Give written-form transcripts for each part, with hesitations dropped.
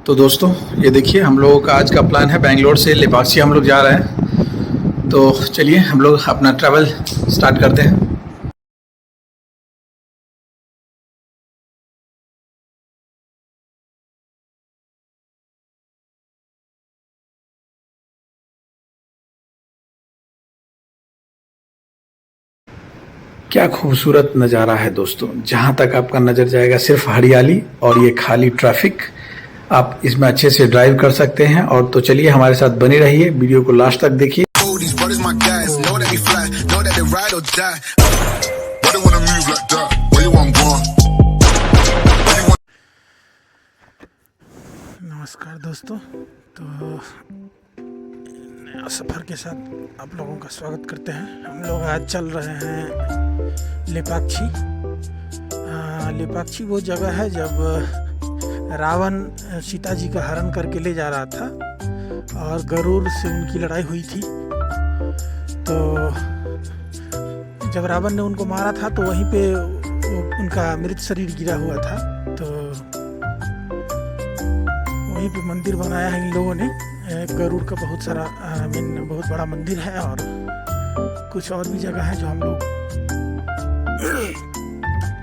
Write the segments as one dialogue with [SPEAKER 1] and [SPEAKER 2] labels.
[SPEAKER 1] तो दोस्तों ये देखिए हम लोगों का आज का प्लान है बेंगलोर से लेपाक्षी हम लोग जा रहे हैं। तो चलिए हम लोग अपना ट्रैवल स्टार्ट करते हैं। क्या खूबसूरत नज़ारा है दोस्तों, जहाँ तक आपका नज़र जाएगा सिर्फ हरियाली और ये खाली ट्रैफिक। आप इसमें अच्छे से ड्राइव कर सकते हैं। और तो चलिए हमारे साथ बने रहिए, वीडियो को लास्ट तक देखिए। नमस्कार दोस्तों, तो नया सफ़र के साथ आप लोगों का स्वागत करते हैं। हम लोग आज चल रहे हैं लेपाक्षी। लेपाक्षी वो जगह है जब रावण सीता जी का हरण करके ले जा रहा था और गरुड़ से उनकी लड़ाई हुई थी। तो जब रावण ने उनको मारा था तो वहीं पे उनका मृत शरीर गिरा हुआ था। तो वहीं पे मंदिर बनाया है इन लोगों ने। गरुड़ का बहुत सारा बहुत बड़ा मंदिर है और कुछ और भी जगह है जो हम लोग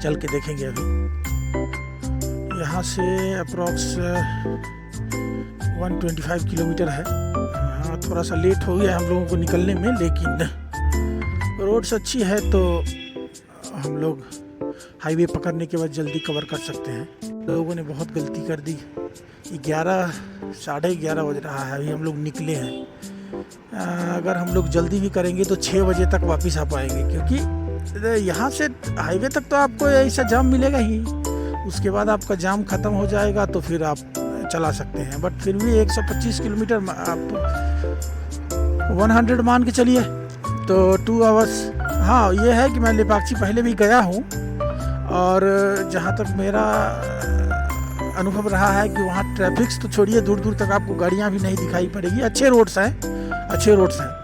[SPEAKER 1] चल के देखेंगे। अभी यहाँ से अप्रॉक्स 125 किलोमीटर है। थोड़ा सा लेट हो गया हम लोगों को निकलने में, लेकिन रोड्स अच्छी है तो हम लोग हाईवे पकड़ने के बाद जल्दी कवर कर सकते हैं। लोगों ने बहुत गलती कर दी। 11 बज रहा है, अभी हम लोग निकले हैं। अगर हम लोग जल्दी भी करेंगे तो 6 बजे तक वापस आ पाएंगे, क्योंकि यहाँ से हाईवे तक तो आपको ऐसा जाम मिलेगा ही। उसके बाद आपका जाम ख़त्म हो जाएगा तो फिर आप चला सकते हैं। बट फिर भी 125 किलोमीटर आप 100 मान के चलिए तो 2 आवर्स। हाँ, ये है कि मैं लेपाक्षी पहले भी गया हूँ और जहाँ तक मेरा अनुभव रहा है कि वहाँ ट्रैफिक तो छोड़िए, दूर दूर तक आपको गाड़ियाँ भी नहीं दिखाई पड़ेगी। अच्छे रोड्स हैं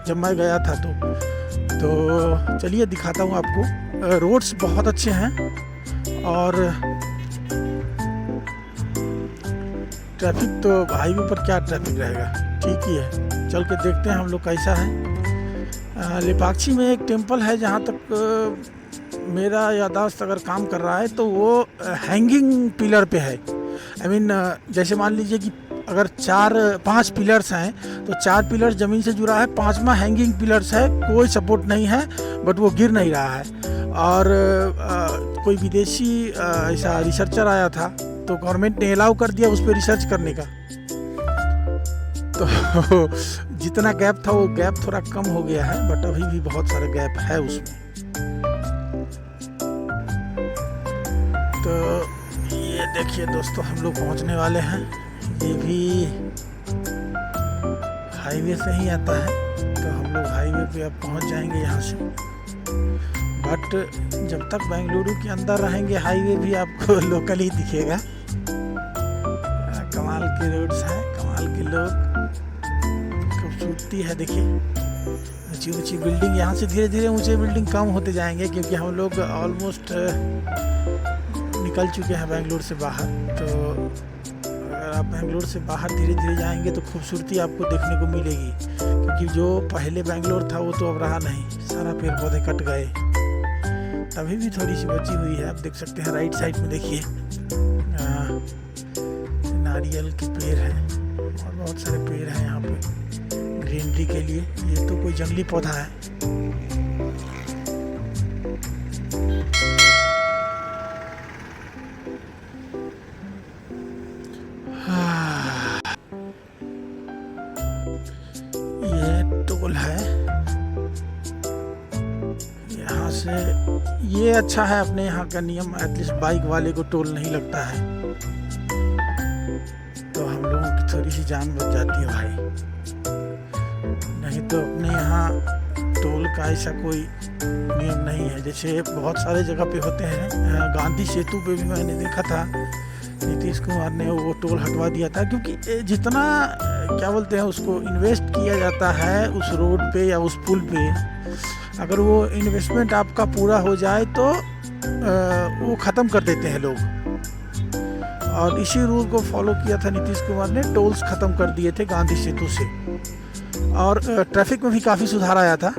[SPEAKER 1] जब मैं गया था तो चलिए दिखाता हूँ आपको। रोड्स बहुत अच्छे हैं और ट्रैफिक तो हाईवे पर क्या ट्रैफिक रहेगा, ठीक ही है। चल के देखते हैं हम लोग कैसा है। लेपाक्षी में एक टेम्पल है, जहाँ तक मेरा याददाश्त अगर काम कर रहा है तो वो हैंगिंग पिलर पे है। जैसे मान लीजिए कि अगर 4-5 पिलर्स हैं तो 4 पिलर्स ज़मीन से जुड़ा है, 5वां हैंगिंग पिलर्स है, कोई सपोर्ट नहीं है बट वो गिर नहीं रहा है। और कोई विदेशी ऐसा रिसर्चर आया था तो गवर्नमेंट ने अलाउ कर दिया उस पर रिसर्च करने का। तो जितना गैप था वो गैप थोड़ा कम हो गया है, बट अभी भी बहुत सारा गैप है उसमें। तो ये देखिए दोस्तों, हम लोग पहुंचने वाले हैं। ये भी हाईवे से ही आता है तो हम लोग हाईवे पे अब पहुंच जाएंगे यहाँ से। बट जब तक बेंगलुरु के अंदर रहेंगे हाईवे भी आपको लोकल ही दिखेगा। कमाल के रोड्स हैं, कमाल के लोग, खूबसूरती है। देखिए ऊंची ऊंची बिल्डिंग, यहाँ से धीरे धीरे ऊंचे बिल्डिंग कम होते जाएंगे क्योंकि हम लोग ऑलमोस्ट निकल चुके हैं बेंगलुरु से बाहर। तो अगर आप बेंगलुरु से बाहर धीरे धीरे जाएंगे तो खूबसूरती आपको देखने को मिलेगी, क्योंकि जो पहले बेंगलुरु था वो तो अब रहा नहीं, सारा पेड़ पौधे कट गए। तभी भी थोड़ी सी बची हुई है, आप देख सकते हैं। राइट साइड में देखिए नारियल के पेड़ हैं और बहुत सारे पेड़ हैं यहाँ पे ग्रीनरी के लिए। ये तो कोई जंगली पौधा है। ये टोल है यहाँ से। ये अच्छा है, अपने यहाँ का नियम, एटलीस्ट बाइक वाले को टोल नहीं लगता है तो हम लोगों की थोड़ी सी जान बच जाती है भाई। नहीं तो अपने यहाँ टोल का ऐसा कोई नियम नहीं है, जैसे बहुत सारे जगह पे होते हैं। गांधी सेतु पे भी मैंने देखा था, नीतीश कुमार ने वो टोल हटवा दिया था, क्योंकि जितना क्या बोलते हैं उसको इन्वेस्ट किया जाता है उस रोड पे या उस पुल पे, अगर वो इन्वेस्टमेंट आपका पूरा हो जाए तो वो ख़त्म कर देते हैं लोग। और इसी रूल को फॉलो किया था नीतीश कुमार ने, टोल्स ख़त्म कर दिए थे गांधी सेतु से, और ट्रैफिक में भी काफ़ी सुधार आया था।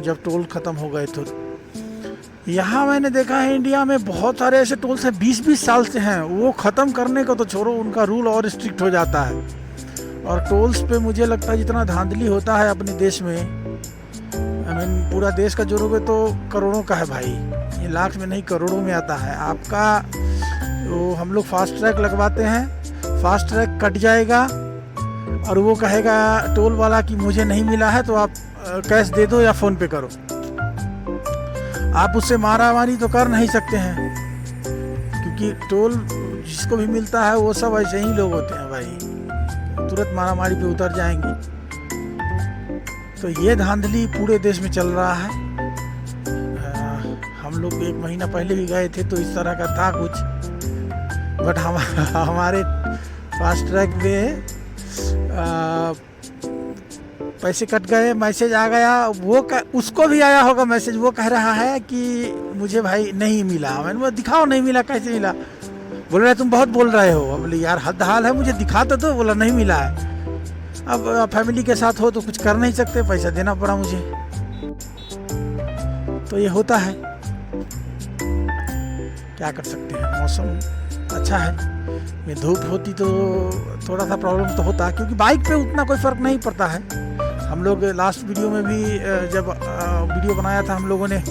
[SPEAKER 1] जब टोल ख़त्म हो गए तो यहाँ मैंने देखा है इंडिया में बहुत सारे ऐसे टोल्स हैं 20-20 साल से हैं, वो ख़त्म करने को तो छोड़ो, उनका रूल और स्ट्रिक्ट हो जाता है। और टोल्स पे मुझे लगता है जितना धांधली होता है अपने देश में, पूरा देश का जोड़ोगे तो करोड़ों का है भाई, ये लाख में नहीं करोड़ों में आता है आपका। वो हम लोग फास्ट ट्रैक लगवाते हैं, फास्ट ट्रैक कट जाएगा और वो कहेगा टोल वाला कि मुझे नहीं मिला है तो आप कैश दे दो या फ़ोन पे करो। आप उससे मारामारी तो कर नहीं सकते हैं, क्योंकि टोल जिसको भी मिलता है वो सब ऐसे ही लोग होते हैं भाई, तुरंत मारामारी पे उतर जाएंगे। तो ये धांधली पूरे देश में चल रहा है। हम लोग 1 महीना पहले भी गए थे तो इस तरह का था कुछ, बट हमारे फास्ट ट्रैक में पैसे कट गए, मैसेज आ गया, उसको भी आया होगा मैसेज, वो कह रहा है कि मुझे भाई नहीं मिला। मैंने बोला दिखाओ नहीं मिला, कैसे मिला? बोल रहे तुम बहुत बोल रहे हो। बोले यार हद हाल है, मुझे दिखा तो। बोला नहीं मिला है। अब फैमिली के साथ हो तो कुछ कर नहीं सकते, पैसा देना पड़ा मुझे। तो ये होता है, क्या कर सकते हैं। मौसम अच्छा है, ये धूप होती तो थोड़ा सा प्रॉब्लम तो होता, क्योंकि बाइक पे उतना कोई फ़र्क नहीं पड़ता है। हम लोग लास्ट वीडियो में भी जब वीडियो बनाया था हम लोगों ने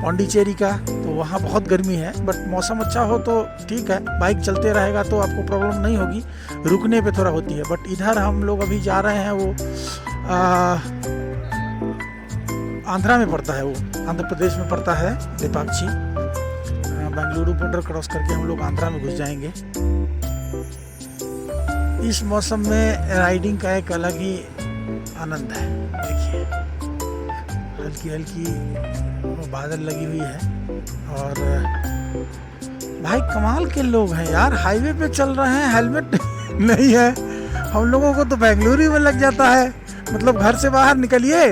[SPEAKER 1] पौंडीचेरी का, तो वहाँ बहुत गर्मी है, बट मौसम अच्छा हो तो ठीक है, बाइक चलते रहेगा तो आपको प्रॉब्लम नहीं होगी, रुकने पे थोड़ा होती है। बट इधर हम लोग अभी जा रहे हैं, वो आंध्रा में पड़ता है, वो आंध्र प्रदेश में पड़ता है लेपाक्षी। बेंगलुरु बॉर्डर क्रॉस करके हम लोग आंध्रा में घुस जाएंगे। इस मौसम में राइडिंग का एक अलग ही आनंद है। देखिए हल्की हल्की बादल लगी हुई है, और भाई कमाल के लोग हैं यार, हाईवे पे चल रहे हैं, हेलमेट नहीं है। हम लोगों को तो बेंगलुरु में लग जाता है, मतलब घर से बाहर निकलिए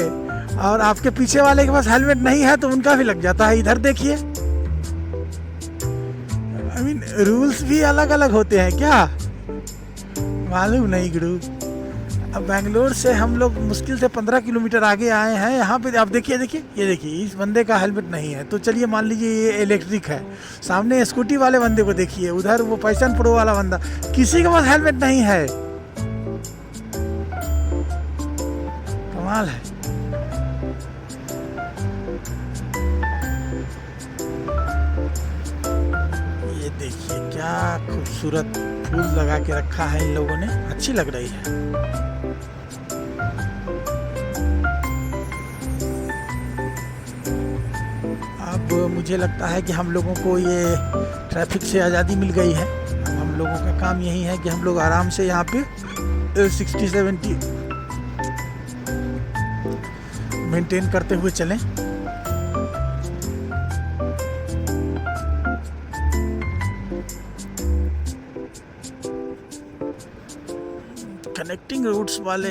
[SPEAKER 1] और आपके पीछे वाले के पास हेलमेट नहीं है तो उनका भी लग जाता है। इधर देखिए, रूल्स भी अलग अलग होते हैं क्या, मालूम नहीं गुरु। अब बेंगलोर से हम लोग मुश्किल से 15 किलोमीटर आगे आए हैं, यहाँ पे आप देखिए ये देखिए इस बंदे का हेलमेट नहीं है। तो चलिए मान लीजिए ये इलेक्ट्रिक है, सामने स्कूटी वाले बंदे को देखिए, उधर वो पैशन प्रो वाला बंदा, किसी के पास हेलमेट नहीं है। कमाल है। ये देखिए क्या खूबसूरत फूल लगा के रखा है इन लोगों ने, अच्छी लग रही है। अब मुझे लगता है कि हम लोगों को ये ट्रैफिक से आज़ादी मिल गई है। अब हम लोगों का काम यही है कि हम लोग आराम से यहाँ पे 60-70 मेंटेन करते हुए चलें। कनेक्टिंग रूट्स वाले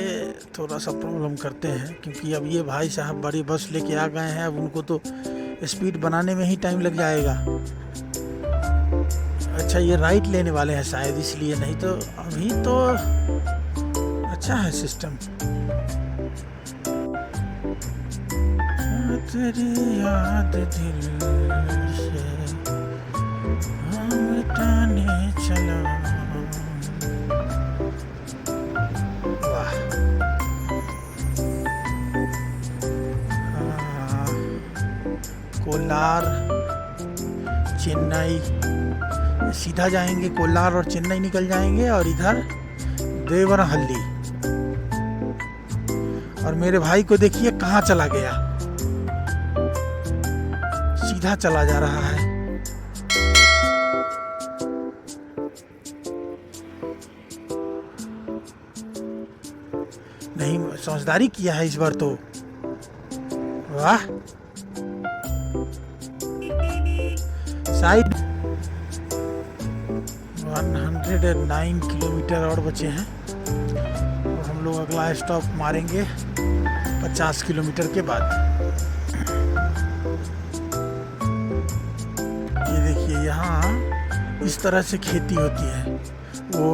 [SPEAKER 1] थोड़ा सा प्रॉब्लम करते हैं, क्योंकि अब ये भाई साहब बड़ी बस लेके आ गए हैं, अब उनको तो स्पीड बनाने में ही टाइम लग जाएगा। अच्छा ये राइट लेने वाले हैं शायद, इसलिए, नहीं तो अभी तो अच्छा है सिस्टम। तेरी याद दिल से मिटाने चला। कोलार चेन्नई सीधा जाएंगे, कोलार और चेन्नई निकल जाएंगे, और इधर देवरहल्ली। और मेरे भाई को देखिए कहाँ चला गया, सीधा चला जा रहा है। नहीं समझदारी किया है इस बार तो, वाह। साइड 109 किलोमीटर और बचे हैं, और हम लोग अगला स्टॉप मारेंगे 50 किलोमीटर के बाद। ये देखिए यहाँ इस तरह से खेती होती है। वो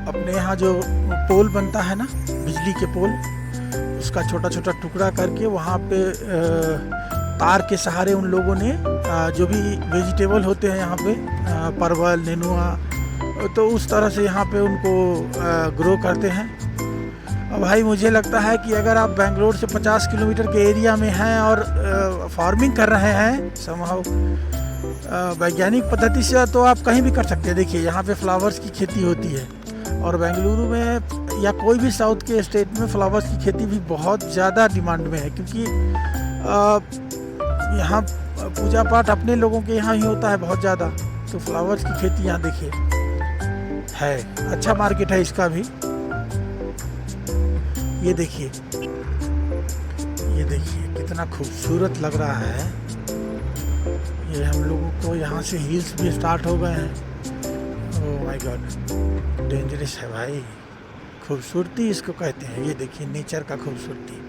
[SPEAKER 1] अपने यहाँ जो पोल बनता है ना, बिजली के पोल, उसका छोटा छोटा टुकड़ा करके वहाँ पे तार के सहारे उन लोगों ने जो भी वेजिटेबल होते हैं यहाँ पे, परवल, नेनुआ, तो उस तरह से यहाँ पे उनको ग्रो करते हैं। अब भाई मुझे लगता है कि अगर आप बेंगलोर से 50 किलोमीटर के एरिया में हैं और फार्मिंग कर रहे हैं समहाउ वैज्ञानिक पद्धति से, तो आप कहीं भी कर सकते हैं। देखिए यहाँ पे फ्लावर्स की खेती होती है, और बेंगलुरु में या कोई भी साउथ के स्टेट में फ्लावर्स की खेती भी बहुत ज़्यादा डिमांड में है, क्योंकि यहाँ पूजा पाठ अपने लोगों के यहाँ ही होता है बहुत ज़्यादा। तो फ्लावर्स की खेती यहाँ देखिए है, अच्छा मार्केट है इसका भी। ये देखिए कितना खूबसूरत लग रहा है। ये हम लोगों को यहाँ से हिल्स भी स्टार्ट हो गए हैं। ओह माय गॉड, डेंजरस है भाई, खूबसूरती इसको कहते हैं। ये देखिए नेचर का खूबसूरती।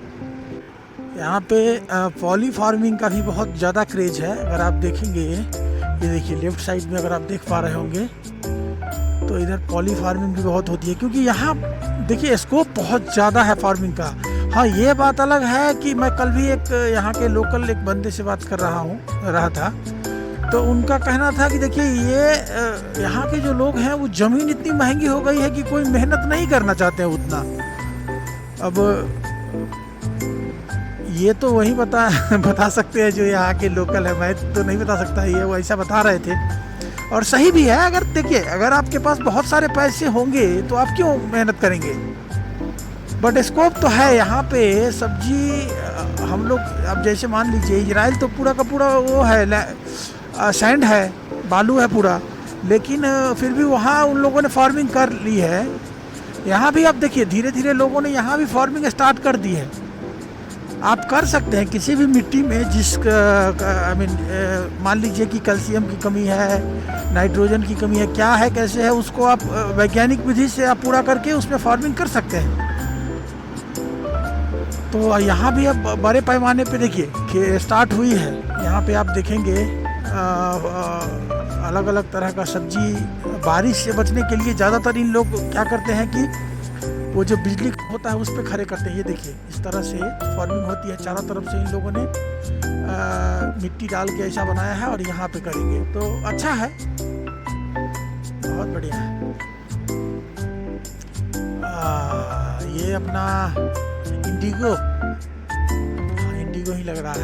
[SPEAKER 1] यहाँ पे पॉली फार्मिंग का भी बहुत ज़्यादा क्रेज है। अगर आप देखेंगे, ये देखिए लेफ्ट साइड में अगर आप देख पा रहे होंगे, तो इधर पॉली फार्मिंग भी बहुत होती है, क्योंकि यहाँ देखिए स्कोप बहुत ज़्यादा है फार्मिंग का। हाँ, ये बात अलग है कि मैं कल भी एक यहाँ के लोकल एक बंदे से बात कर रहा था, तो उनका कहना था कि देखिए ये यहाँ के जो लोग हैं वो ज़मीन इतनी महंगी हो गई है कि कोई मेहनत नहीं करना चाहते हैं उतना। अब ये तो वही बता सकते हैं जो यहाँ के लोकल है, मैं तो नहीं बता सकता। ये वो ऐसा बता रहे थे, और सही भी है। अगर देखिए, अगर आपके पास बहुत सारे पैसे होंगे तो आप क्यों मेहनत करेंगे, बट स्कोप तो है यहाँ पे। सब्जी हम लोग, अब जैसे मान लीजिए इजराइल तो पूरा का पूरा वो है, सैंड है, बालू है पूरा, लेकिन फिर भी वहाँ उन लोगों ने फार्मिंग कर ली है। यहाँ भी आप देखिए धीरे धीरे लोगों ने यहाँ भी फार्मिंग स्टार्ट कर दी है। आप कर सकते हैं किसी भी मिट्टी में, मान लीजिए कि कैल्शियम की कमी है, नाइट्रोजन की कमी है, क्या है, कैसे है, उसको आप वैज्ञानिक विधि से आप पूरा करके उसमें फार्मिंग कर सकते हैं। तो यहाँ भी अब बड़े पैमाने पे देखिए कि स्टार्ट हुई है। यहाँ पे आप देखेंगे अलग अलग तरह का सब्जी। बारिश से बचने के लिए ज़्यादातर इन लोग क्या करते हैं कि वो जो बिजली होता है उस पर खड़े करते हैं। ये देखिए इस तरह से फार्मिंग होती है। चारों तरफ से इन लोगों ने मिट्टी डाल के ऐसा बनाया है, और यहाँ पे करेंगे तो अच्छा है, बहुत बढ़िया है। ये अपना इंडिगो ही लग रहा है।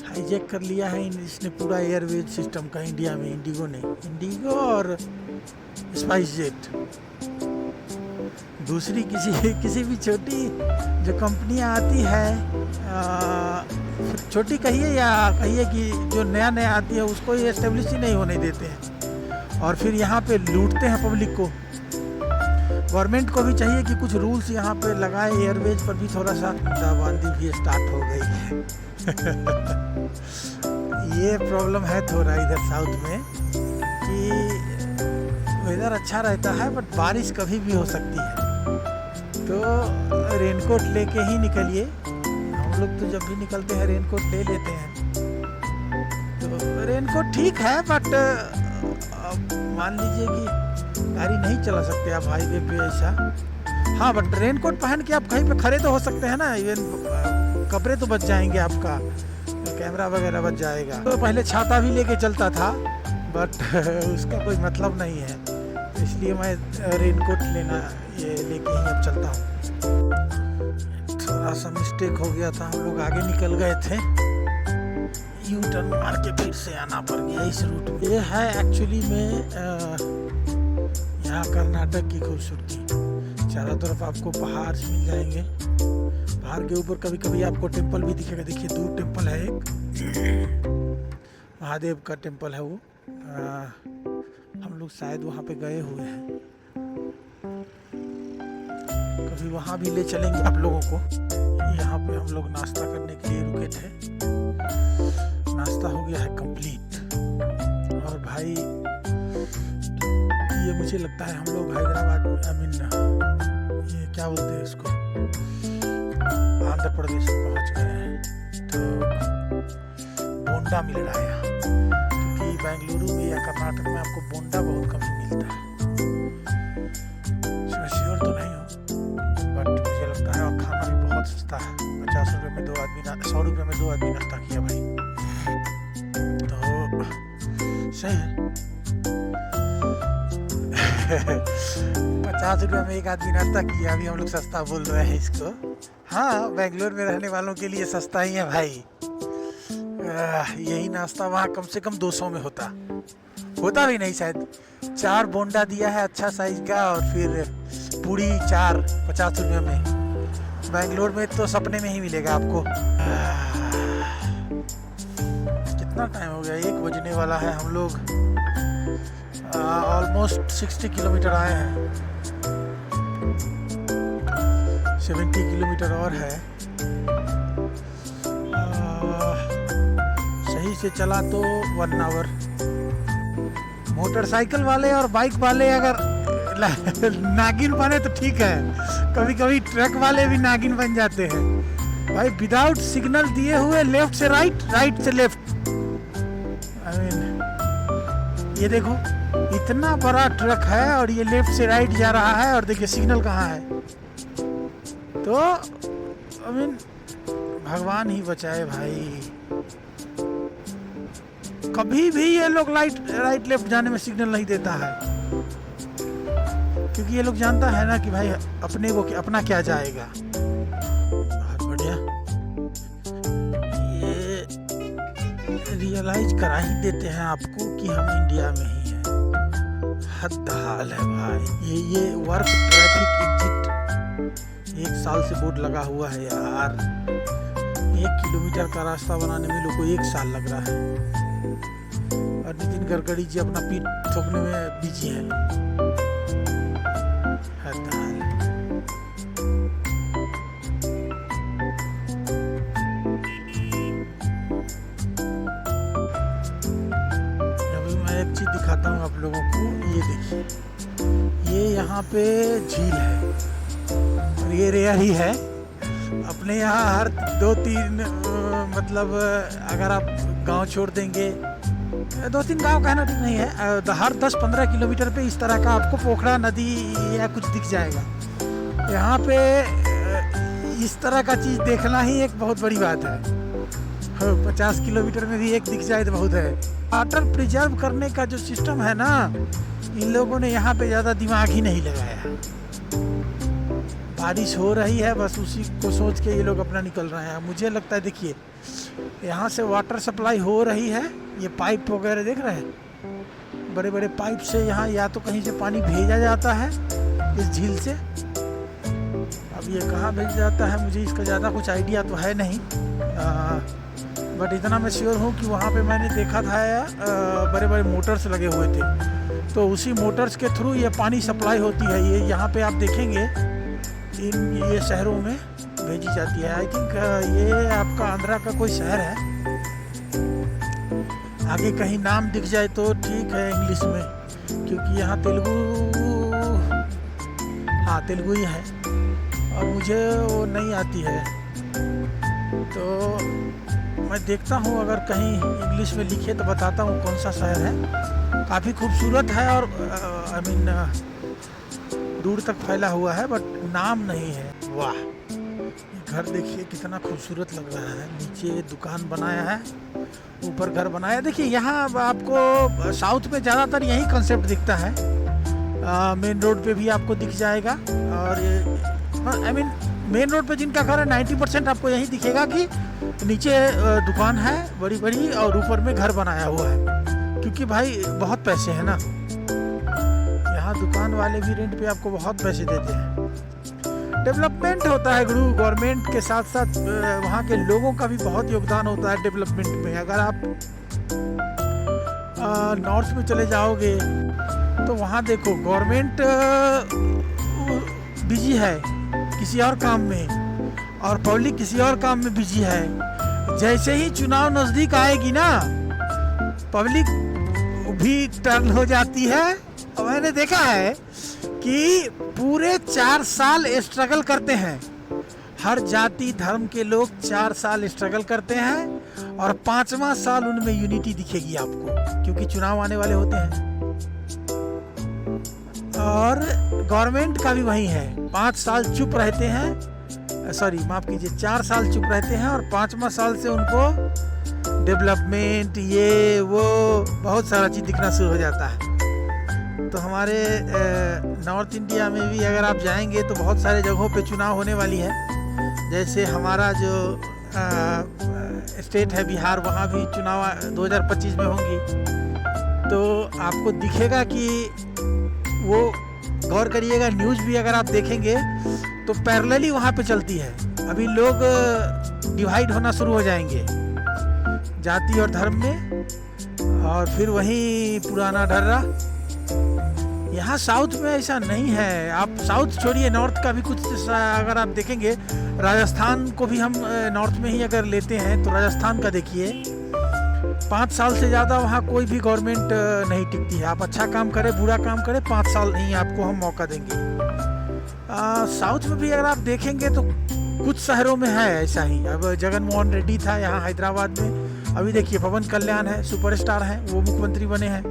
[SPEAKER 1] हाईजैक कर लिया है इसने पूरा एयरवेज सिस्टम का इंडिया में, इंडिगो और स्पाइस जेट। दूसरी किसी भी छोटी जो कंपनियां आती है, छोटी कहिए या कहिए कि जो नया आती है, उसको ये एस्टेब्लिश ही नहीं होने देते हैं, और फिर यहाँ पे लूटते हैं पब्लिक को। गवर्नमेंट को भी चाहिए कि कुछ रूल्स यहाँ पे लगाए, एयरवेज पर भी थोड़ा सा दाबंदी भी स्टार्ट हो गई है। ये प्रॉब्लम है थोड़ा इधर साउथ में कि वेदर अच्छा रहता है, बट बारिश कभी भी हो सकती है। तो रेनकोट लेके ही निकलिए। हम लोग तो जब भी निकलते हैं रेनकोट ले लेते हैं। तो रेनकोट ठीक है, बट मान लीजिए कि गाड़ी नहीं चला सकते आप हाईवे पे ऐसा। हाँ, बट रेनकोट पहन के आप कहीं पे खड़े तो हो सकते हैं ना। इवन कपड़े तो बच जाएंगे, आपका कैमरा वगैरह बच जाएगा। तो पहले छाता भी लेके चलता था, बट उसका कोई मतलब नहीं है, इसलिए मैं रेनकोट लेके ही अब चलता हूँ। थोड़ा सा मिस्टेक हो गया था, हम लोग आगे निकल गए थे, यू टर्न मार के फिर से आना पड़ गया इस रूट में। ये है एक्चुअली में यहाँ कर्नाटक की खूबसूरती। चारों तरफ आपको पहाड़ मिल जाएंगे। पहाड़ के ऊपर कभी कभी आपको टेम्पल भी दिखेगा। देखिए दूर टेम्पल है एक, महादेव का टेम्पल है वो। हम लोग शायद वहाँ पे गए हुए हैं, कभी वहाँ भी ले चलेंगे आप लोगों को। यहाँ पे हम लोग नाश्ता करने के लिए रुके थे, नाश्ता हो गया है कंप्लीट। और भाई ये मुझे लगता है हम लोग हैदराबाद, ये क्या बोलते हैं इसको, आंध्र प्रदेश में पहुँच गए हैं। तो बोंडा मिल रहा है यहाँ, क्योंकि बेंगलुरु में या कर्नाटक में आपको बोंडा बहुत कम मिलता है। इसमें श्योर तो नहीं हूँ, बट मुझे लगता है। और खाना भी बहुत सस्ता है, 50 रुपये में 2 आदमी 100 रुपये में 2 आदमी नाश्ता किया भाई, तो सही है। 50 रुपये में एक आदमी नाश्ता किया, अभी हम लोग सस्ता बोल रहे हैं इसको। हाँ, बेंगलोर में रहने वालों के लिए सस्ता ही है भाई। यही नाश्ता वहाँ कम से कम 200 में होता भी नहीं शायद। 4 बोंडा दिया है अच्छा साइज का, और फिर पूरी 4 50 रुपये में। बेंगलोर में तो सपने में ही मिलेगा आपको। कितना टाइम हो गया, 1 बजने वाला है। हम लोग ऑलमोस्ट 60 किलोमीटर आए हैं, 70 किलोमीटर और है। सही से चला तो 1 आवर। मोटरसाइकिल वाले और बाइक वाले अगर नागिन बने तो ठीक है, कभी कभी ट्रक वाले भी नागिन बन जाते हैं भाई। विदाउट सिग्नल दिए हुए लेफ्ट से राइट, राइट से लेफ्ट। ये देखो, इतना बड़ा ट्रक है और ये लेफ्ट से राइट जा रहा है, और देखिए सिग्नल कहाँ है। तो भगवान ही बचाए भाई। कभी भी ये लोग राइट लेफ्ट जाने में सिग्नल नहीं देता है, क्योंकि ये लोग जानता है ना कि भाई अपने को अपना क्या जाएगा। बहुत बढ़िया, ये रियलाइज करा ही देते हैं आपको कि हम इंडिया में ही हैं। हद हाल है भाई। ये वर्क ट्रैफिक एग्जिट 1 साल से बोर्ड लगा हुआ है यार। 1 किलोमीटर का रास्ता बनाने में लोग को 1 साल लग रहा है, और नितिन गडकरी जी अपना पीठ थोपने में बिजी है। अभी मैं एक चीज दिखाता हूँ आप लोगों को। ये देखिए, ये यहाँ पे झील है, और ये रेयर ही है। अपने यहाँ हर 2-3 मतलब अगर आप गांव छोड़ देंगे, 2-3 गांव कहना ठीक नहीं है, हर 10-15 किलोमीटर पे इस तरह का आपको पोखरा, नदी या कुछ दिख जाएगा। यहाँ पे इस तरह का चीज़ देखना ही एक बहुत बड़ी बात है। 50 किलोमीटर में भी एक दिख जाए तो बहुत है। वाटर प्रिजर्व करने का जो सिस्टम है ना, इन लोगों ने यहाँ पे ज़्यादा दिमाग ही नहीं लगाया। बारिश हो रही है, बस उसी को सोच के ये लोग अपना निकल रहे हैं। मुझे लगता है, देखिए यहाँ से वाटर सप्लाई हो रही है, ये पाइप वगैरह देख रहे हैं, बड़े बड़े पाइप से यहाँ या तो कहीं से पानी भेजा जाता है इस झील से। अब ये कहाँ भेजा जाता है मुझे इसका ज़्यादा कुछ आइडिया तो है नहीं, बट इतना मैं श्योर हूँ कि वहाँ पे मैंने देखा था बड़े बड़े मोटर्स लगे हुए थे, तो उसी मोटर्स के थ्रू ये पानी सप्लाई होती है। ये यहाँ पे आप देखेंगे ये शहरों में भेजी जाती है। आई थिंक ये आपका आंध्रा का कोई शहर है। आगे कहीं नाम दिख जाए तो ठीक है इंग्लिश में, क्योंकि यहाँ तेलुगु ही है और मुझे वो नहीं आती है, तो मैं देखता हूँ अगर कहीं इंग्लिश में लिखे तो बताता हूँ कौन सा शहर है। काफ़ी खूबसूरत है और दूर तक फैला हुआ है, बट नाम नहीं है। वाह, घर देखिए कितना खूबसूरत लग रहा है। नीचे दुकान बनाया है, ऊपर घर बनाया। देखिए यहाँ आपको साउथ में ज़्यादातर यही कंसेप्ट दिखता है। मेन रोड पे भी आपको दिख जाएगा, और मेन रोड पे जिनका घर है 90% आपको यही दिखेगा कि नीचे दुकान है बड़ी बड़ी और ऊपर में घर बनाया हुआ है, क्योंकि भाई बहुत पैसे हैं ना। यहाँ दुकान वाले भी रेंट पे आपको बहुत पैसे देते हैं। डेवलपमेंट होता है गुरु, गवर्नमेंट के साथ साथ वहाँ के लोगों का भी बहुत योगदान होता है डेवलपमेंट में। अगर आप नॉर्थ में चले जाओगे तो वहाँ देखो गवर्नमेंट बिजी है किसी और काम में, और पब्लिक किसी और काम में बिजी है। जैसे ही चुनाव नजदीक आएगी ना, पब्लिक भी टर्न हो जाती है। और मैंने देखा है कि पूरे 4 साल स्ट्रगल करते हैं, हर जाति धर्म के लोग 4 साल स्ट्रगल करते हैं और 5वां साल उनमें यूनिटी दिखेगी आपको, क्योंकि चुनाव आने वाले होते हैं। और गवर्नमेंट का भी वही है, 5 साल चुप रहते हैं, सॉरी माफ कीजिए, 4 साल चुप रहते हैं और 5वां साल से उनको डेवलपमेंट ये वो बहुत सारा चीज़ दिखना शुरू हो जाता है। तो हमारे नॉर्थ इंडिया में भी अगर आप जाएंगे तो बहुत सारे जगहों पे चुनाव होने वाली है। जैसे हमारा जो स्टेट है बिहार, वहाँ भी चुनाव 2025 में होंगी। तो आपको दिखेगा कि वो, गौर करिएगा, न्यूज़ भी अगर आप देखेंगे तो पैरेलली वहाँ पे चलती है। अभी लोग डिवाइड होना शुरू हो जाएंगे जाति और धर्म में, और फिर वही पुराना ढर्रा। यहाँ साउथ में ऐसा नहीं है। आप साउथ छोड़िए, नॉर्थ का भी कुछ अगर आप देखेंगे, राजस्थान को भी हम नॉर्थ में ही अगर लेते हैं तो राजस्थान का देखिए, 5 साल से ज़्यादा वहाँ कोई भी गवर्नमेंट नहीं टिकती है। आप अच्छा काम करें बुरा काम करें, 5 साल नहीं आपको हम मौका देंगे। साउथ में भी अगर आप देखेंगे तो कुछ शहरों में है ऐसा ही। अब जगन मोहन रेड्डी था यहाँ हैदराबाद में, अभी देखिए पवन कल्याण है, सुपरस्टार हैं, वो मुख्यमंत्री बने हैं।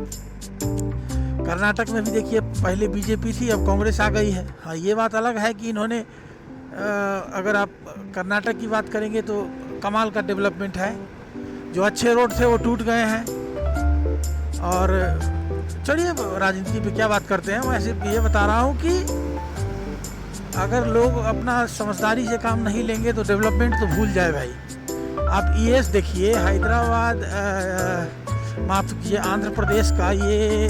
[SPEAKER 1] कर्नाटक में भी देखिए, पहले बीजेपी थी, अब कांग्रेस आ गई है। हाँ, ये बात अलग है कि इन्होंने अगर आप कर्नाटक की बात करेंगे तो कमाल का डेवलपमेंट है। जो अच्छे रोड थे वो टूट गए हैं। और चलिए राजनीति पे क्या बात करते हैं, मैं सिर्फ ये बता रहा हूँ कि अगर लोग अपना समझदारी से काम नहीं लेंगे तो डेवलपमेंट तो भूल जाए भाई। आप ईएस देखिए, हैदराबाद, माफ कीजिए, आंध्र प्रदेश का ये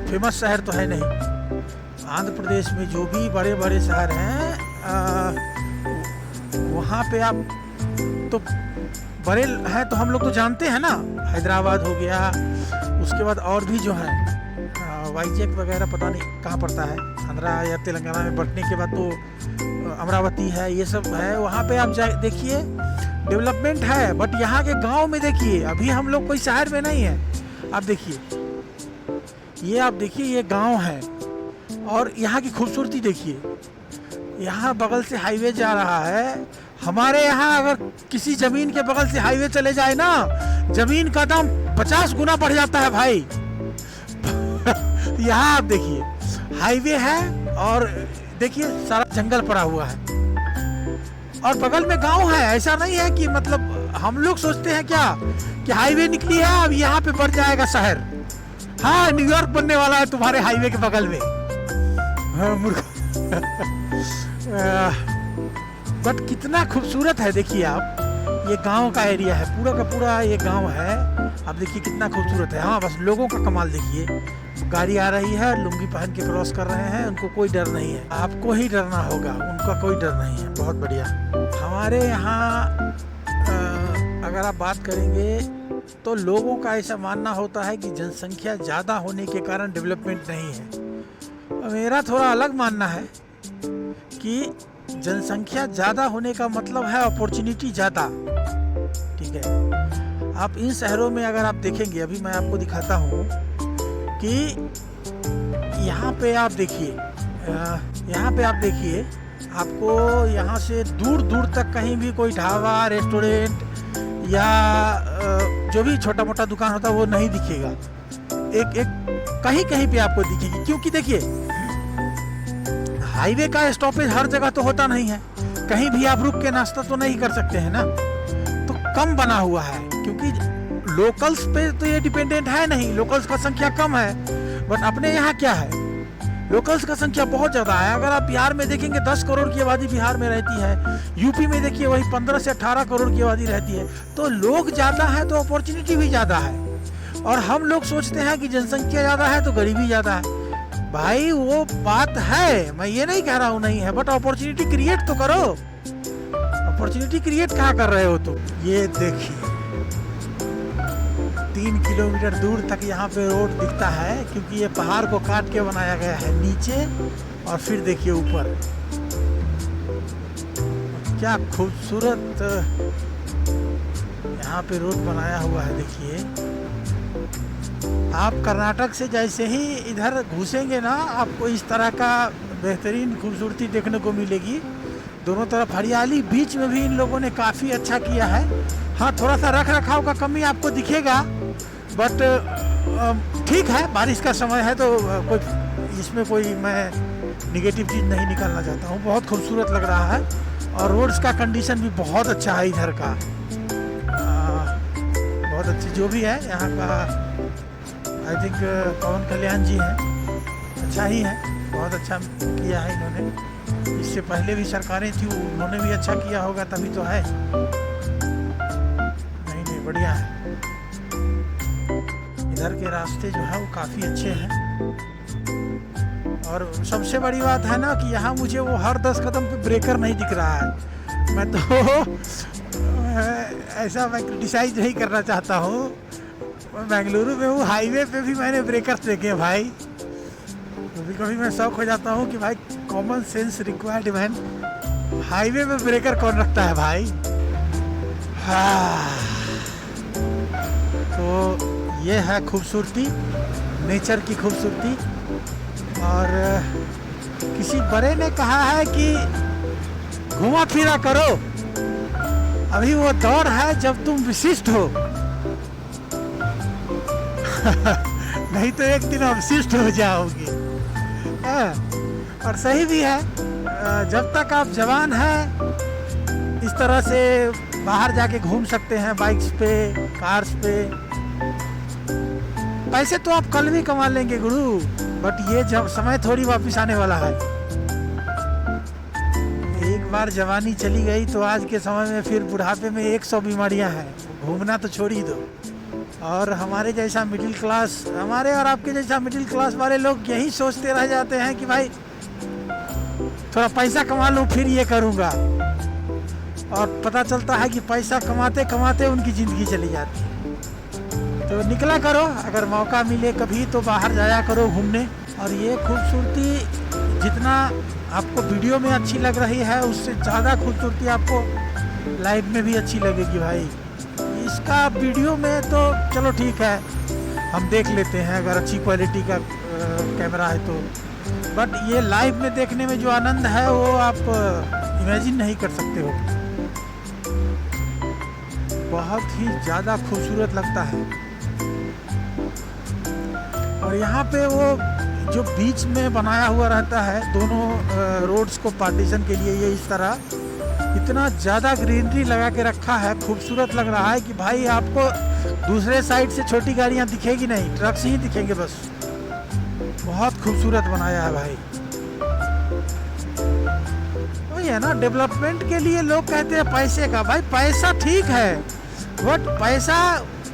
[SPEAKER 1] फेमस शहर तो है नहीं। आंध्र प्रदेश में जो भी बड़े बड़े शहर हैं वहाँ पे आप तो बड़े हैं तो हम लोग तो जानते हैं ना, हैदराबाद हो गया, उसके बाद और भी जो हैं वाईजैक वगैरह, पता नहीं कहाँ पड़ता है, आंध्रा या तेलंगाना में बंटने के बाद तो अमरावती है, ये सब है। वहाँ पे आप देखिए डेवलपमेंट है, बट यहाँ के गांव में देखिए, अभी हम लोग कोई शहर में नहीं है। आप देखिए, ये आप देखिए, ये गांव है और यहाँ की खूबसूरती देखिए। यहाँ बगल से हाईवे जा रहा है। हमारे यहाँ अगर किसी जमीन के बगल से हाईवे चले जाए ना, जमीन का दाम 50 गुना बढ़ जाता है भाई। यहाँ आप देखिए हाईवे है और देखिए सारा जंगल पड़ा हुआ है और बगल में गांव है। ऐसा नहीं है कि मतलब हम लोग सोचते हैं क्या कि हाईवे निकली है अब यहाँ पे बढ़ जाएगा शहर। हाँ, न्यूयॉर्क बनने वाला है तुम्हारे हाईवे के बगल में। हाँ, बट कितना खूबसूरत है देखिए आप। ये गांव का एरिया है, पूरा का पूरा ये गांव है। आप देखिए कितना खूबसूरत है। हाँ, बस लोगों का कमाल देखिए, गाड़ी आ रही है, लुंगी पहन के क्रॉस कर रहे हैं, उनको कोई डर नहीं है। आपको ही डरना होगा, उनका कोई डर नहीं है। बहुत बढ़िया। हमारे यहाँ अगर आप बात करेंगे तो लोगों का ऐसा मानना होता है कि जनसंख्या ज़्यादा होने के कारण डेवलपमेंट नहीं है। मेरा थोड़ा अलग मानना है कि जनसंख्या ज़्यादा होने का मतलब है अपॉर्चुनिटी ज़्यादा। ठीक है, आप इन शहरों में अगर आप देखेंगे, अभी मैं आपको दिखाता हूँ कि यहाँ पे आप देखिए, आपको यहाँ से दूर दूर तक कहीं भी कोई ढाबा, रेस्टोरेंट या जो भी छोटा मोटा दुकान होता है वो नहीं दिखेगा। एक कहीं कहीं पे आपको दिखेगी, क्योंकि देखिए हाईवे का स्टॉपेज हर जगह तो होता नहीं है, कहीं भी आप रुक के नाश्ता तो नहीं कर सकते हैं ना, तो कम बना हुआ है। क्योंकि लोकल्स पे तो ये डिपेंडेंट है नहीं, लोकल्स का संख्या कम है। बट अपने यहाँ क्या है, लोकल्स का संख्या बहुत ज़्यादा है। अगर आप बिहार में देखेंगे 10 करोड़ की आबादी बिहार में रहती है, यूपी में देखिए वही 15 से 18 करोड़ की आबादी रहती है। तो लोग ज़्यादा है तो अपॉर्चुनिटी भी ज़्यादा है। और हम लोग सोचते हैं कि जनसंख्या ज़्यादा है तो गरीबी ज़्यादा है। भाई वो बात है, मैं ये नहीं कह रहा हूँ नहीं है, बट अपॉर्चुनिटी क्रिएट तो करो। अपॉर्चुनिटी क्रिएट कहाँ कर रहे हो तुम? ये देखिए 3 किलोमीटर दूर तक यहाँ पे रोड दिखता है, क्योंकि ये पहाड़ को काट के बनाया गया है नीचे, और फिर देखिए ऊपर क्या खूबसूरत यहाँ पे रोड बनाया हुआ है। देखिए आप कर्नाटक से जैसे ही इधर घुसेंगे ना, आपको इस तरह का बेहतरीन खूबसूरती देखने को मिलेगी। दोनों तरफ हरियाली, बीच में भी इन लोगों ने काफ़ी अच्छा किया है। हाँ, थोड़ा सा रख रखाव का कमी आपको दिखेगा, बट ठीक है, बारिश का समय है तो कोई इसमें कोई मैं निगेटिव चीज़ नहीं निकालना चाहता हूँ। बहुत खूबसूरत लग रहा है और रोड्स का कंडीशन भी बहुत अच्छा है इधर का। बहुत अच्छी जो भी है यहाँ का, आई थिंक पवन कल्याण जी हैं, अच्छा ही है, बहुत अच्छा किया है इन्होंने। इससे पहले भी सरकारें थी, उन्होंने भी अच्छा किया होगा, तभी तो है। नहीं, बढ़िया है। इधर के रास्ते जो है वो काफ़ी अच्छे हैं और सबसे बड़ी बात है ना कि यहाँ मुझे वो हर 10 कदम पे ब्रेकर नहीं दिख रहा है। मैं तो ऐसा मैं क्रिटिसाइज नहीं करना चाहता हूँ। बेंगलुरु में हूँ, हाईवे पे भी मैंने ब्रेकर्स देखे भाई। कभी कभी मैं शौक हो जाता हूँ कि भाई common sense required man, highway में ब्रेकर कौन रखता है भाई। हाँ, तो ये है खूबसूरती, नेचर की खूबसूरती। और किसी बड़े ने कहा है कि घुमा फिरा करो, अभी वो दौर है जब तुम विशिष्ट हो। नहीं तो एक दिन अवशिष्ट हो जाओगे। और सही भी है, जब तक आप जवान हैं इस तरह से बाहर जाके घूम सकते हैं, बाइक्स पे, कार्स पे। पैसे तो आप कल भी कमा लेंगे गुरु, बट ये जब समय थोड़ी वापस आने वाला है। एक बार जवानी चली गई तो आज के समय में फिर बुढ़ापे में 100 बीमारियां हैं, घूमना तो छोड़ ही दो। और हमारे जैसा मिडिल क्लास, हमारे और आपके जैसा मिडिल क्लास वाले लोग यही सोचते रह जाते हैं कि भाई थोड़ा पैसा कमा लूँ फिर ये करूँगा, और पता चलता है कि पैसा कमाते कमाते उनकी ज़िंदगी चली जाती है। तो निकला करो, अगर मौका मिले कभी तो बाहर जाया करो घूमने। और ये खूबसूरती जितना आपको वीडियो में अच्छी लग रही है, उससे ज़्यादा खूबसूरती आपको लाइव में भी अच्छी लगेगी भाई। इसका वीडियो में तो चलो ठीक है, हम देख लेते हैं अगर अच्छी क्वालिटी का कैमरा है तो, बट ये लाइव में देखने में जो आनंद है वो आप इमेजिन नहीं कर सकते हो। बहुत ही ज़्यादा खूबसूरत लगता है। और यहाँ पे वो जो बीच में बनाया हुआ रहता है दोनों रोड्स को पार्टीशन के लिए, ये इस तरह इतना ज़्यादा ग्रीनरी लगा के रखा है, खूबसूरत लग रहा है कि भाई आपको दूसरे साइड से छोटी गाड़ियाँ दिखेगी नहीं, ट्रक्स ही दिखेंगे बस। बहुत खूबसूरत बनाया है भाई। वही है ना, डेवलपमेंट के लिए लोग कहते हैं पैसे का, भाई पैसा ठीक है, बट पैसा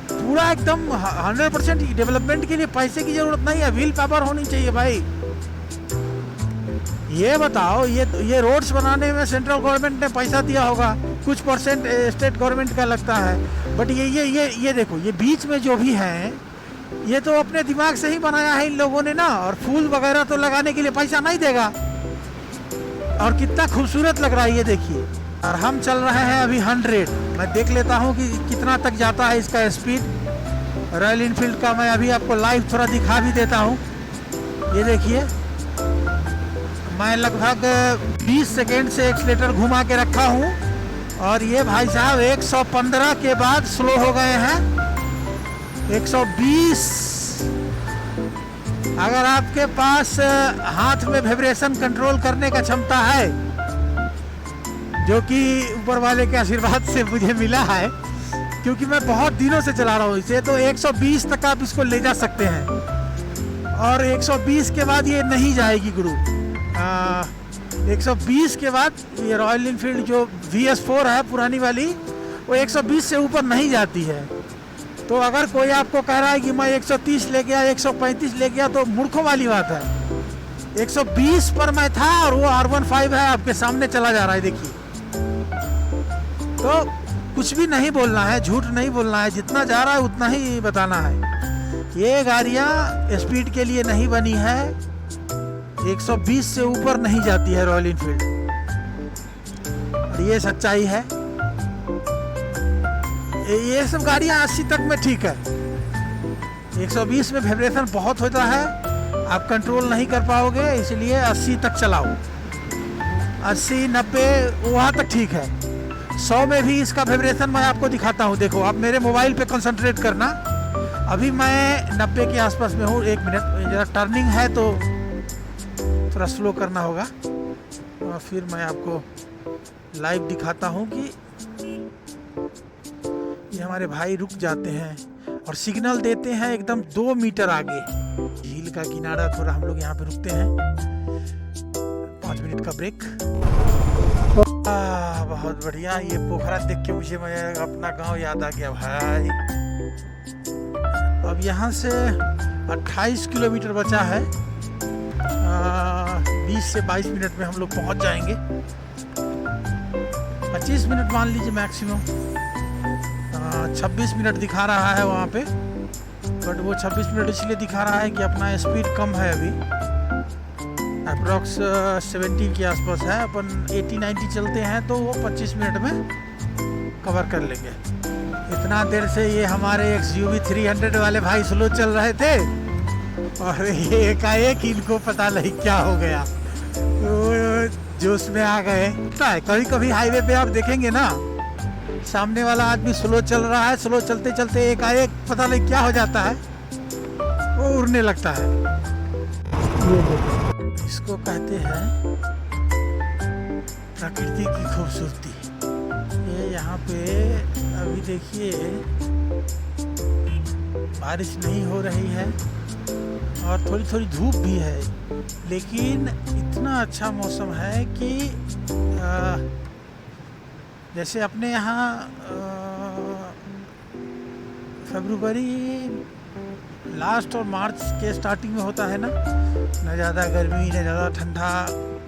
[SPEAKER 1] पूरा एकदम 100% डेवलपमेंट के लिए पैसे की जरूरत नहीं है, व्हील पावर होनी चाहिए भाई। ये बताओ, ये रोड्स बनाने में सेंट्रल गवर्नमेंट ने पैसा दिया होगा, कुछ परसेंट स्टेट गवर्नमेंट का लगता है, बट ये देखो, ये बीच में जो भी है ये तो अपने दिमाग से ही बनाया है इन लोगों ने ना। और फूल वगैरह तो लगाने के लिए पैसा नहीं देगा। और कितना खूबसूरत लग रहा है ये देखिए। और हम चल रहे हैं अभी 100। मैं देख लेता हूँ कि कितना तक जाता है इसका स्पीड। रॉयल इनफील्ड का मैं अभी आपको लाइव थोड़ा दिखा भी देता हूँ। ये देखिए, मैं लगभग 20 सेकेंड से एक्सीलेटर घुमा के रखा हूँ और ये भाई साहब 115 के बाद स्लो हो गए हैं 120। अगर आपके पास हाथ में वाइब्रेशन कंट्रोल करने का क्षमता है, जो कि ऊपर वाले के आशीर्वाद से मुझे मिला है, क्योंकि मैं बहुत दिनों से चला रहा हूँ इसे, तो 120 तक आप इसको ले जा सकते हैं। और 120 के बाद ये नहीं जाएगी गुरु। 120 के बाद ये रॉयल इनफील्ड जो VS4 है पुरानी वाली, वो 120 से ऊपर नहीं जाती है। तो अगर कोई आपको कह रहा है कि मैं 130 ले गया, 135 ले गया, तो मूर्खों वाली बात है। 120 पर मैं था और वो R15 है आपके सामने चला जा रहा है, देखिए। तो कुछ भी नहीं बोलना है, झूठ नहीं बोलना है, जितना जा रहा है उतना ही बताना है। ये गाड़ियाँ स्पीड के लिए नहीं बनी है, 120 से ऊपर नहीं जाती है रॉयल इनफील्ड, और ये सच्चाई है। ये सब गाड़ियाँ 80 तक में ठीक है, 120 में वाइब्रेशन बहुत होता है, आप कंट्रोल नहीं कर पाओगे, इसलिए 80 तक चलाओ। 80 90 वहाँ तक ठीक है। 100 में भी इसका वाइब्रेशन मैं आपको दिखाता हूँ। देखो आप मेरे मोबाइल पे कंसंट्रेट करना। अभी मैं 90 के आसपास में हूँ। 1 मिनट, ज़रा टर्निंग है तो थोड़ा स्लो करना होगा और फिर मैं आपको लाइव दिखाता हूँ कि ये हमारे भाई रुक जाते हैं और सिग्नल देते हैं एकदम 2 मीटर आगे। झील का किनारा, थोड़ा हम लोग यहाँ पे रुकते हैं। 5 मिनट का ब्रेक। बहुत बढ़िया। ये पोखरा देख के मुझे मैं अपना गांव याद आ गया भाई। अब यहाँ से 28 किलोमीटर बचा है। 20 से 22 मिनट में हम लोग पहुँच जाएंगे। 25 मिनट मान लीजिए मैक्सिमम। 26 मिनट दिखा रहा है वहाँ पे, बट वो 26 मिनट इसलिए दिखा रहा है कि अपना स्पीड कम है अभी। अप्रॉक्स 70 के आसपास है। अपन 80-90 चलते हैं तो वो 25 मिनट में कवर कर लेंगे। इतना देर से ये हमारे XUV 300 वाले भाई स्लो चल रहे थे और ये एकाएक इनको पता नहीं क्या हो गया, तो जोश में आ गए। कभी कभी हाईवे पे आप देखेंगे ना, सामने वाला आदमी स्लो चल रहा है, स्लो चलते चलते एकाएक पता नहीं क्या हो जाता है, वो उड़ने लगता है। इसको कहते हैं प्रकृति की खूबसूरती। ये यहाँ पे अभी देखिए बारिश नहीं हो रही है और थोड़ी थोड़ी धूप भी है, लेकिन इतना अच्छा मौसम है कि जैसे अपने यहाँ फरवरी लास्ट और मार्च के स्टार्टिंग में होता है ना, न ज़्यादा गर्मी न ज़्यादा ठंडा,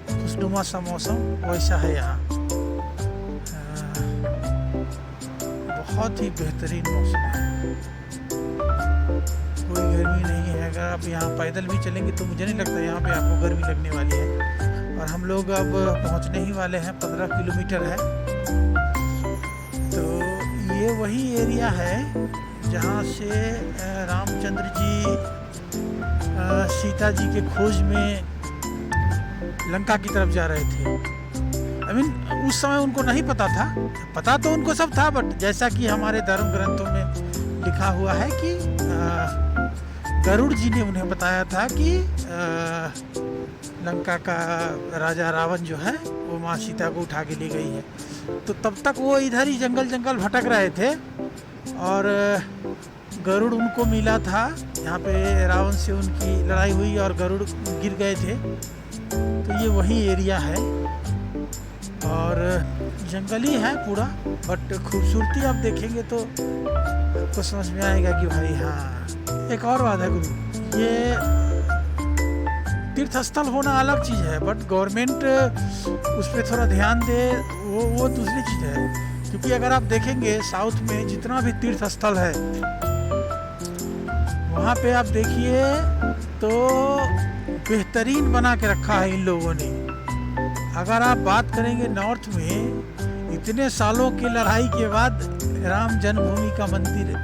[SPEAKER 1] खुशनुमा सा मौसम, वैसा है यहाँ। बहुत ही बेहतरीन मौसम है, कोई गर्मी नहीं है। अगर आप यहाँ पैदल भी चलेंगे तो मुझे नहीं लगता यहाँ पे आपको गर्मी लगने वाली है। और हम लोग अब पहुँचने ही वाले हैं, 15 किलोमीटर है। तो ये वही एरिया है जहाँ से रामचंद्र जी सीता जी के खोज में लंका की तरफ जा रहे थे। आई मीन उस समय उनको नहीं पता था, पता तो उनको सब था, बट जैसा कि हमारे धर्म ग्रंथों में लिखा हुआ है कि गरुड़ जी ने उन्हें बताया था कि लंका का राजा रावण जो है वो माँ सीता को उठा के ले गई है। तो तब तक वो इधर ही जंगल जंगल भटक रहे थे और गरुड़ उनको मिला था। यहाँ पे रावण से उनकी लड़ाई हुई और गरुड़ गिर गए थे। तो ये वही एरिया है और जंगली है पूरा, बट खूबसूरती आप देखेंगे तो आपको समझ में आएगा कि भाई हाँ। एक और बात है गुरु, ये तीर्थ स्थल होना अलग चीज़ है, बट गवर्नमेंट उस पर थोड़ा ध्यान दे, वो दूसरी चीज़ है। क्योंकि अगर आप देखेंगे साउथ में जितना भी तीर्थ स्थल है वहाँ पे आप देखिए तो बेहतरीन बना के रखा है इन लोगों ने। अगर आप बात करेंगे नॉर्थ में, इतने सालों की लड़ाई के बाद राम जन्मभूमि का मंदिर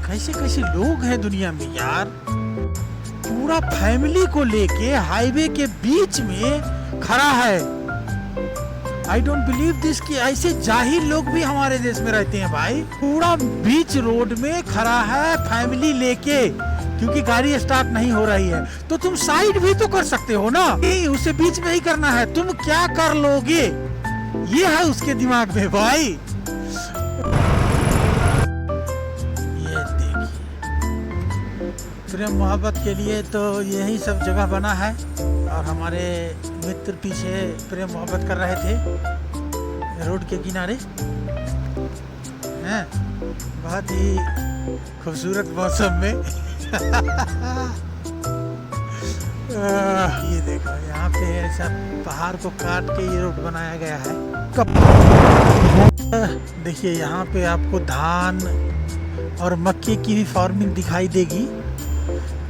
[SPEAKER 1] कैसे कैसे लोग हैं दुनिया में यार। पूरा फैमिली को लेके हाईवे के बीच में खड़ा है। आई डोंट बिलीव दिस कि ऐसे जाहिल लोग भी हमारे देश में रहते हैं भाई। पूरा बीच रोड में खड़ा है फैमिली लेके, क्योंकि गाड़ी स्टार्ट नहीं हो रही है। तो तुम साइड भी तो कर सकते हो ना, उसे बीच में ही करना है। तुम क्या कर लोगे, ये है उसके दिमाग में भाई। प्रेम मोहब्बत के लिए तो यही सब जगह बना है और हमारे मित्र पीछे प्रेम मोहब्बत कर रहे थे रोड के किनारे हैं। बहुत ही खूबसूरत मौसम में ये देखो यहाँ पे ऐसा पहाड़ को काट के ये रोड बनाया गया है। देखिए यहाँ पे आपको धान और मक्के की भी फार्मिंग दिखाई देगी।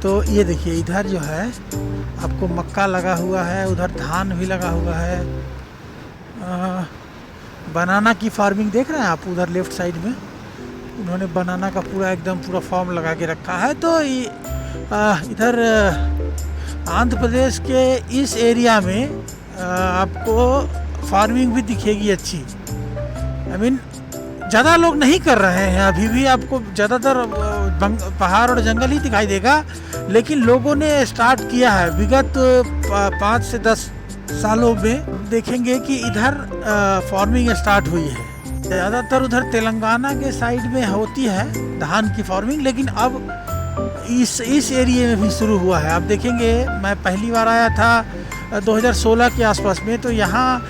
[SPEAKER 1] तो ये देखिए इधर जो है आपको मक्का लगा हुआ है, उधर धान भी लगा हुआ है। बनाना की फार्मिंग देख रहे हैं आप, उधर लेफ्ट साइड में उन्होंने बनाना का एकदम पूरा फॉर्म लगा के रखा है। तो इधर आंध्र प्रदेश के इस एरिया में आपको फार्मिंग भी दिखेगी अच्छी। आई मीन ज़्यादा लोग नहीं कर रहे हैं अभी भी, आपको ज़्यादातर पहाड़ और जंगल ही दिखाई देगा, लेकिन लोगों ने स्टार्ट किया है। विगत 5 से 10 सालों में देखेंगे कि इधर फार्मिंग स्टार्ट हुई है। ज़्यादातर उधर तेलंगाना के साइड में होती है धान की फार्मिंग, लेकिन अब इस एरिया में भी शुरू हुआ है। आप देखेंगे मैं पहली बार आया था 2016 के आसपास में, तो यहाँ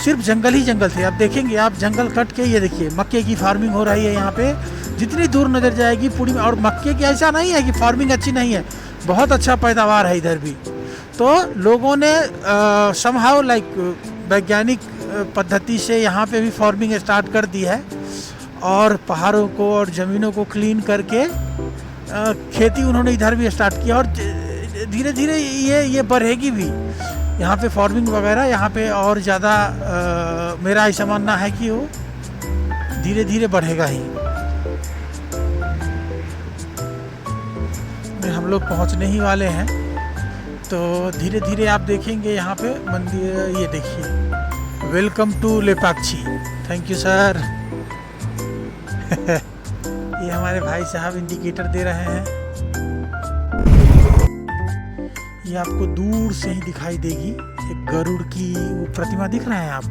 [SPEAKER 1] सिर्फ जंगल ही जंगल थे। आप देखेंगे आप जंगल कट के ये देखिए मक्के की फार्मिंग हो रही है यहाँ पे, जितनी दूर नज़र जाएगी पूरी। और मक्के की ऐसा नहीं है कि फार्मिंग अच्छी नहीं है, बहुत अच्छा पैदावार है इधर भी। तो लोगों ने समहाउ लाइक वैज्ञानिक पद्धति से यहाँ पे भी फार्मिंग स्टार्ट कर दी है, और पहाड़ों को और ज़मीनों को क्लीन करके खेती उन्होंने इधर भी स्टार्ट किया। और धीरे धीरे ये बढ़ेगी भी यहाँ पे फार्मिंग वगैरह यहाँ पे, और ज़्यादा मेरा ऐसा मानना है कि वो धीरे धीरे बढ़ेगा ही। हम लोग पहुँचने ही वाले हैं, तो धीरे धीरे आप देखेंगे यहाँ पे मंदिर। ये देखिए welcome to Lepakshi. Thank you sir. ये हमारे भाई साहब इंडिकेटर दे रहे हैं। ये आपको दूर से ही दिखाई देगी एक गरुड़ की वो प्रतिमा दिख रहे हैं आप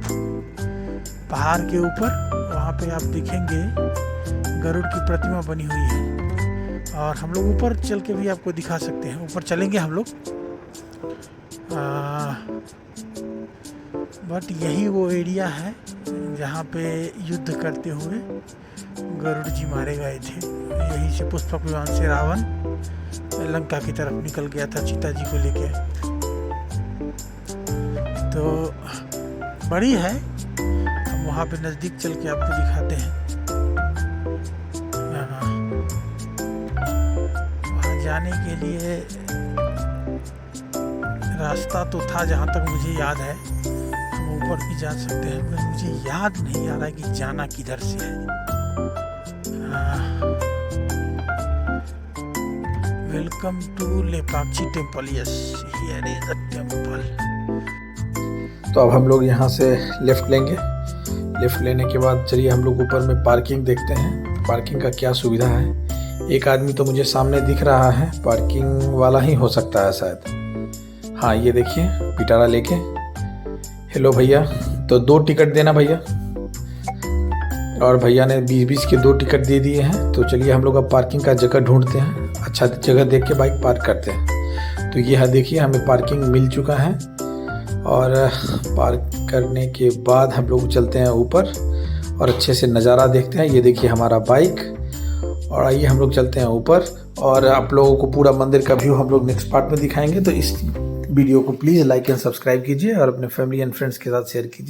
[SPEAKER 1] पहाड़ के ऊपर, वहाँ पे आप देखेंगे गरुड़ की प्रतिमा बनी हुई है। और हम लोग ऊपर चल के भी आपको दिखा सकते हैं, ऊपर चलेंगे हम लोग। बट यही वो एरिया है जहाँ पे युद्ध करते हुए गरुड़ जी मारे गए थे। यहीं से पुष्पक विमान से रावण लंका की तरफ निकल गया था सीता जी को लेके। तो बड़ी है, हम वहाँ पे नज़दीक चल के आपको दिखाते हैं। वहाँ जाने के लिए रास्ता तो था जहाँ तक मुझे याद है, हम ऊपर भी जा सकते हैं, पर मुझे याद नहीं आ रहा है कि जाना किधर से है। Welcome to Lepakshi temple. Yes, here is the temple.
[SPEAKER 2] तो अब हम लोग यहाँ से लेफ्ट लेंगे। लेफ्ट लेने के बाद चलिए हम लोग ऊपर में पार्किंग देखते हैं, पार्किंग का क्या सुविधा है। एक आदमी तो मुझे सामने दिख रहा है, पार्किंग वाला ही हो सकता है शायद। हाँ ये देखिए पिटारा लेके। हेलो भैया, तो 2 टिकट देना भैया। और भैया ने 20-20 के 2 टिकट दे दिए हैं। तो चलिए हम लोग अब पार्किंग का जगह ढूंढते हैं, अच्छा जगह देख के बाइक पार्क करते हैं। तो ये देखिए हमें पार्किंग मिल चुका है, और पार्क करने के बाद हम लोग चलते हैं ऊपर और अच्छे से नज़ारा देखते हैं। ये देखिए हमारा बाइक, और आइए हम लोग चलते हैं ऊपर, और आप लोगों को पूरा मंदिर का व्यू हम लोग नेक्स्ट पार्ट में दिखाएंगे। तो इस वीडियो को प्लीज़ लाइक एंड सब्सक्राइब कीजिए और अपने फैमिली एंड फ्रेंड्स के साथ शेयर कीजिए।